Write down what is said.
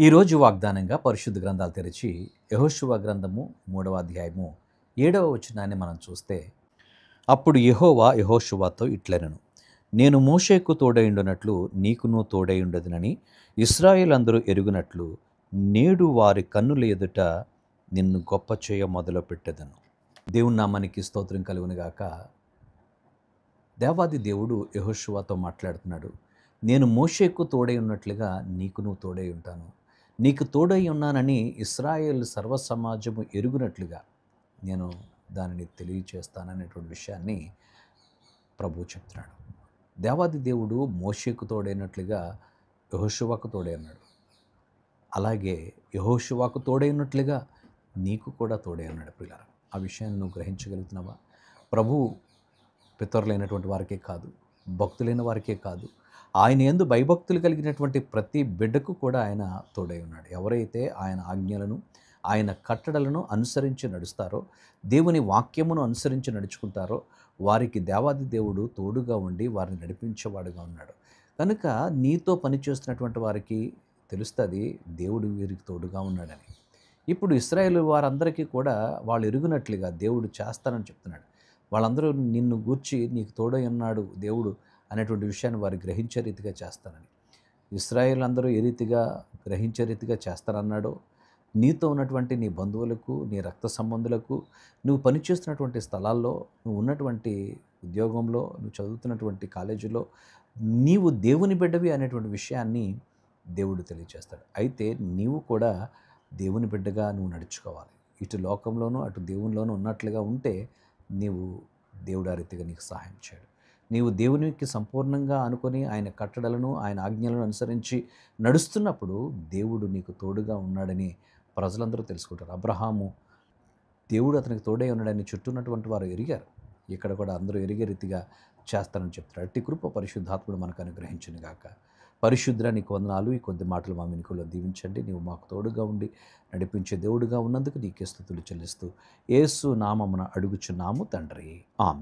ఈరోజు వాగ్దానంగా పరిశుద్ధ గ్రంథాలు తెరిచి యెహోషువ గ్రంథము 3వ అధ్యాయము 7వ వచనాన్ని మనం చూస్తే, అప్పుడు యెహోవా యెహోషువతో ఇట్లనెను, నేను మోషేకు తోడైయుండునట్లు నీకును తోడైయుండుదునని ఇశ్రాయేలందరూ ఎరుగునట్లు నేడు వారి కన్నుల ఎదుట నిన్ను గొప్ప చేయ మొదలుపెట్టెదను. దేవుని నామానికి స్తోత్రం కలుగునుగాక. దేవాది దేవుడు యెహోషువతో మాట్లాడుతున్నాడు. నేను మోషేకు తోడై ఉన్నట్లుగా నీకును తోడై ఉంటాను. నీకు తోడై ఉన్నానని ఇశ్రాయేల్ సర్వ సమాజము ఎరుగునట్లుగా నేను దానిని తెలియచేస్తాననేటువంటి విషయాన్ని ప్రభువు చెప్తున్నాడు. దేవాది దేవుడు మోషేకు తోడైనట్లుగా యెహోషువకు తోడై ఉన్నాడు. అలాగే యెహోషువకు తోడై ఉన్నట్లుగా నీకు కూడా తోడై ఉన్నాడు. ప్రియులారా, ఆ విషయాన్ని నువ్వు గ్రహించగలుగుతున్నావా? ప్రభువు పితరులైనటువంటి వారికే కాదు, భక్తులైన వారికే కాదు, ఆయన యందు భయభక్తులు కలిగినటువంటి ప్రతి బిడ్డకు కూడా ఆయన తోడై ఉన్నాడు. ఎవరైతే ఆయన ఆజ్ఞలను, ఆయన కట్టడలను అనుసరించి నడుస్తారో, దేవుని వాక్యమును అనుసరించి నడుచుకుంటారో వారికి దేవాది దేవుడు తోడుగా ఉండి వారిని నడిపించేవాడుగా ఉన్నాడు. కనుక నీతో పనిచేస్తున్నటువంటి వారికి తెలుస్తుంది దేవుడు వీరికి తోడుగా ఉన్నాడని. ఇప్పుడు ఇశ్రాయేలు వారందరికీ కూడా వాళ్ళు ఎరుగునట్లుగా దేవుడు చేస్తానని చెప్తున్నాడు. వాళ్ళందరూ నిన్ను గూర్చి నీకు తోడై ఉన్నాడు దేవుడు అనేటువంటి విషయాన్ని వారు గ్రహించే రీతిగా చేస్తానని. ఇశ్రాయేల్ అందరూ ఏ రీతిగా గ్రహించే రీతిగా చేస్తానన్నాడో, నీతో ఉన్నటువంటి నీ బంధువులకు, నీ రక్త సంబంధులకు, నువ్వు పనిచేస్తున్నటువంటి స్థలాల్లో, నువ్వు ఉన్నటువంటి ఉద్యోగంలో, నువ్వు చదువుతున్నటువంటి కాలేజీలో నీవు దేవుని బిడ్డవి అనేటువంటి విషయాన్ని దేవుడు తెలియజేస్తాడు. అయితే నీవు కూడా దేవుని బిడ్డగా నువ్వు నడుచుకోవాలి. ఇటు లోకంలోనూ అటు దేవునిలోనూ ఉన్నట్లుగా ఉంటే నీవు దేవుడు ఆ రీతిగా నీకు సహాయం చేయడు. నీవు దేవునికి సంపూర్ణంగా అనుకొని ఆయన కట్టడలను, ఆయన ఆజ్ఞలను అనుసరించి నడుస్తున్నప్పుడు దేవుడు నీకు తోడుగా ఉన్నాడని ప్రజలందరూ తెలుసుకుంటారు. అబ్రహాము దేవుడు అతనికి తోడై ఉన్నాడని చుట్టూ ఉన్నటువంటి వారు ఎరిగారు. ఇక్కడ కూడా అందరూ ఎరిగే రీతిగా చేస్తానని చెప్తారు. అట్టి కృప పరిశుద్ధాత్ముడు మనకు అనుగ్రహించును గాక. పరిశుద్ధుడా, నీకు వందనాలు. ఈ కొద్ది మాటలు మా వెనుకలో దీవించండి. నీవు మాకు తోడుగా ఉండి నడిపించే దేవుడుగా ఉన్నందుకు నీకే స్తుతులు చెల్లిస్తూ యేసు నామమున అడుగుచున్నాము తండ్రి. ఆమేన్.